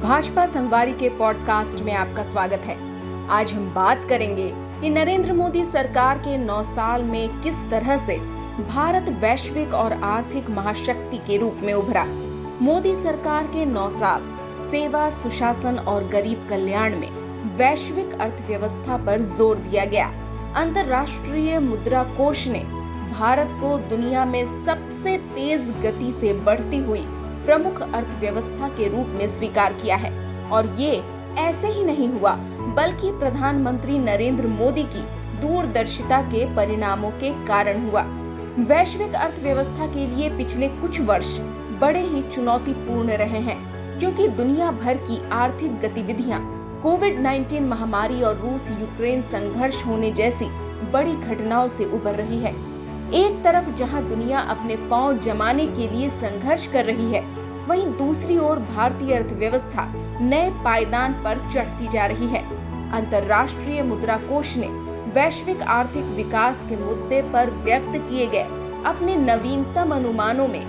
भाजपा संगवारी के पॉडकास्ट में आपका स्वागत है। आज हम बात करेंगे कि नरेंद्र मोदी सरकार के 9 साल में किस तरह से भारत वैश्विक और आर्थिक महाशक्ति के रूप में उभरा। मोदी सरकार के 9 साल सेवा, सुशासन और गरीब कल्याण में वैश्विक अर्थव्यवस्था पर जोर दिया गया। अंतर्राष्ट्रीय मुद्रा कोष ने भारत को दुनिया में सबसे तेज गति से बढ़ती हुई प्रमुख अर्थव्यवस्था के रूप में स्वीकार किया है। और ये ऐसे ही नहीं हुआ, बल्कि प्रधानमंत्री नरेंद्र मोदी की दूरदर्शिता के परिणामों के कारण हुआ। वैश्विक अर्थव्यवस्था के लिए पिछले कुछ वर्ष बड़े ही चुनौतीपूर्ण रहे हैं, क्योंकि दुनिया भर की आर्थिक गतिविधियां कोविड-19 महामारी और रूस यूक्रेन संघर्ष होने जैसी बड़ी घटनाओं से उबर रही है। एक तरफ जहां दुनिया अपने पांव जमाने के लिए संघर्ष कर रही है, वहीं दूसरी ओर भारतीय अर्थव्यवस्था नए पायदान पर चढ़ती जा रही है। अंतर्राष्ट्रीय मुद्रा कोष ने वैश्विक आर्थिक विकास के मुद्दे पर व्यक्त किए गए अपने नवीनतम अनुमानों में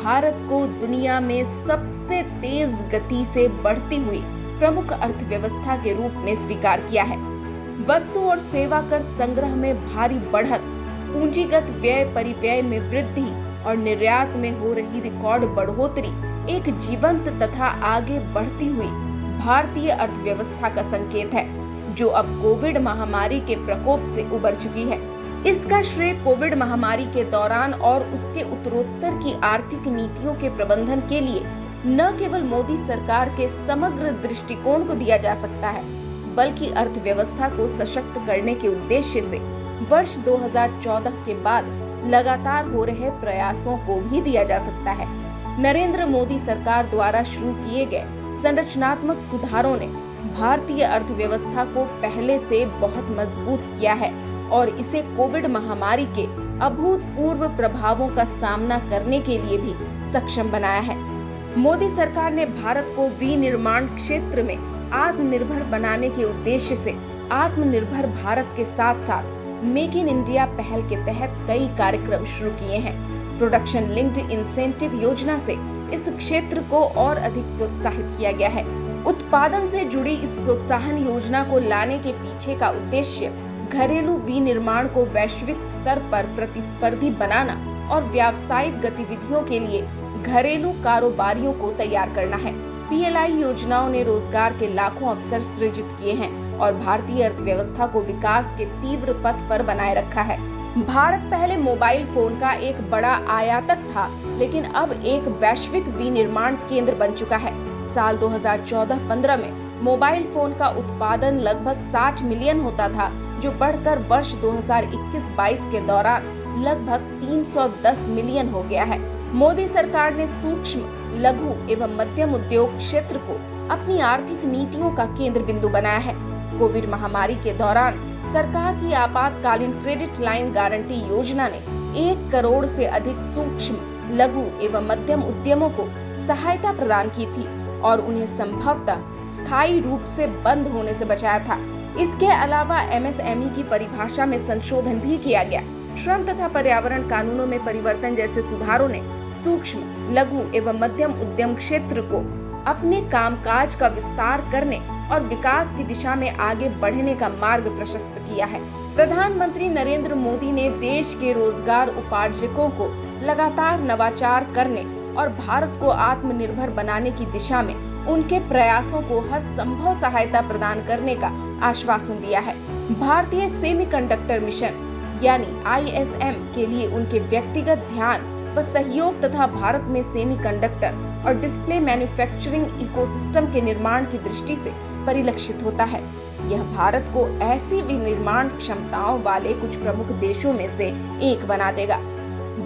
भारत को दुनिया में सबसे तेज गति से बढ़ती हुई प्रमुख अर्थव्यवस्था के रूप में स्वीकार किया है। वस्तु और सेवा कर संग्रह में भारी बढ़त, पूंजीगत व्यय परिव्यय में वृद्धि और निर्यात में हो रही रिकॉर्ड बढ़ोतरी एक जीवंत तथा आगे बढ़ती हुई भारतीय अर्थव्यवस्था का संकेत है, जो अब कोविड महामारी के प्रकोप से उबर चुकी है। इसका श्रेय कोविड महामारी के दौरान और उसके उत्तरोत्तर की आर्थिक नीतियों के प्रबंधन के लिए न केवल मोदी सरकार के समग्र दृष्टिकोण को दिया जा सकता है, बल्कि अर्थव्यवस्था को सशक्त करने के उद्देश्य से वर्ष 2014 के बाद लगातार हो रहे प्रयासों को भी दिया जा सकता है। नरेंद्र मोदी सरकार द्वारा शुरू किए गए संरचनात्मक सुधारों ने भारतीय अर्थव्यवस्था को पहले से बहुत मजबूत किया है और इसे कोविड महामारी के अभूतपूर्व प्रभावों का सामना करने के लिए भी सक्षम बनाया है। मोदी सरकार ने भारत को विनिर्माण क्षेत्र में आत्मनिर्भर बनाने के उद्देश्य से आत्मनिर्भर भारत के साथ साथ मेक इन इंडिया पहल के तहत कई कार्यक्रम शुरू किए हैं। प्रोडक्शन लिंक्ड इंसेंटिव योजना से इस क्षेत्र को और अधिक प्रोत्साहित किया गया है। उत्पादन से जुड़ी इस प्रोत्साहन योजना को लाने के पीछे का उद्देश्य घरेलू विनिर्माण को वैश्विक स्तर पर प्रतिस्पर्धी बनाना और व्यावसायिक गतिविधियों के लिए घरेलू कारोबारियों को तैयार करना है। पीएलआई योजनाओं ने रोजगार के लाखों अवसर सृजित किए हैं और भारतीय अर्थव्यवस्था को विकास के तीव्र पथ पर बनाए रखा है। भारत पहले मोबाइल फोन का एक बड़ा आयातक था, लेकिन अब एक वैश्विक विनिर्माण केंद्र बन चुका है। साल 2014-15 में मोबाइल फोन का उत्पादन लगभग 60 मिलियन होता था, जो बढ़कर वर्ष 2021-22 के दौरान लगभग 310 मिलियन हो गया है। मोदी सरकार ने सूक्ष्म, लघु एवं मध्यम उद्योग क्षेत्र को अपनी आर्थिक नीतियों का केंद्र बिंदु बनाया है। कोविड महामारी के दौरान सरकार की आपातकालीन क्रेडिट लाइन गारंटी योजना ने 1 करोड़ से अधिक सूक्ष्म, लघु एवं मध्यम उद्यमों को सहायता प्रदान की थी और उन्हें संभवतः स्थायी रूप से बंद होने से बचाया था। इसके अलावा एमएसएमई की परिभाषा में संशोधन भी किया गया। श्रम तथा पर्यावरण कानूनों में परिवर्तन जैसे सुधारों ने सूक्ष्म, लघु एवं मध्यम उद्यम क्षेत्र को अपने कामकाज का विस्तार करने और विकास की दिशा में आगे बढ़ने का मार्ग प्रशस्त किया है। प्रधानमंत्री नरेंद्र मोदी ने देश के रोजगार उपार्जकों को लगातार नवाचार करने और भारत को आत्मनिर्भर बनाने की दिशा में उनके प्रयासों को हर संभव सहायता प्रदान करने का आश्वासन दिया है। भारतीय सेमीकंडक्टर मिशन यानी ISM के लिए उनके व्यक्तिगत ध्यान व सहयोग तथा भारत में सेमीकंडक्टर और डिस्प्ले मैन्युफैक्चरिंग इकोसिस्टम के निर्माण की दृष्टि से परिलक्षित होता है। यह भारत को ऐसी विनिर्माण क्षमताओं वाले कुछ प्रमुख देशों में से एक बना देगा।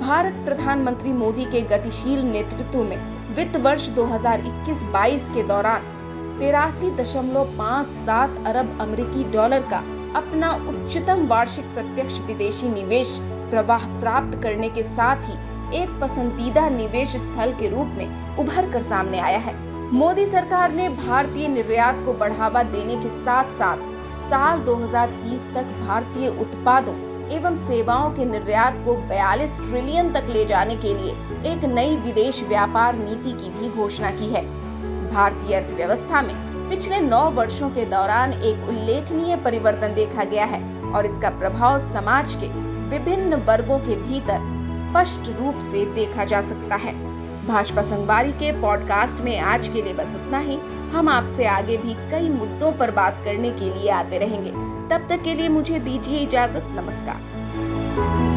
भारत प्रधानमंत्री मोदी के गतिशील नेतृत्व में वित्त वर्ष 2021-22 के दौरान 83.57 अरब अमेरिकी डॉलर का अपना उच्चतम वार्षिक प्रत्यक्ष विदेशी निवेश प्रवाह प्राप्त करने के साथ ही एक पसंदीदा निवेश स्थल के रूप में उभर कर सामने आया है। मोदी सरकार ने भारतीय निर्यात को बढ़ावा देने के साथ साथ साल 2030 तक भारतीय उत्पादों एवं सेवाओं के निर्यात को 42 ट्रिलियन तक ले जाने के लिए एक नई विदेश व्यापार नीति की भी घोषणा की है। भारतीय अर्थव्यवस्था में पिछले 9 वर्षों के दौरान एक उल्लेखनीय परिवर्तन देखा गया है और इसका प्रभाव समाज के विभिन्न वर्गों के भीतर स्पष्ट रूप से देखा जा सकता है। भाजपा संगवारी के पॉडकास्ट में आज के लिए बस इतना ही। हम आपसे आगे भी कई मुद्दों पर बात करने के लिए आते रहेंगे। तब तक के लिए मुझे दीजिए इजाजत। नमस्कार।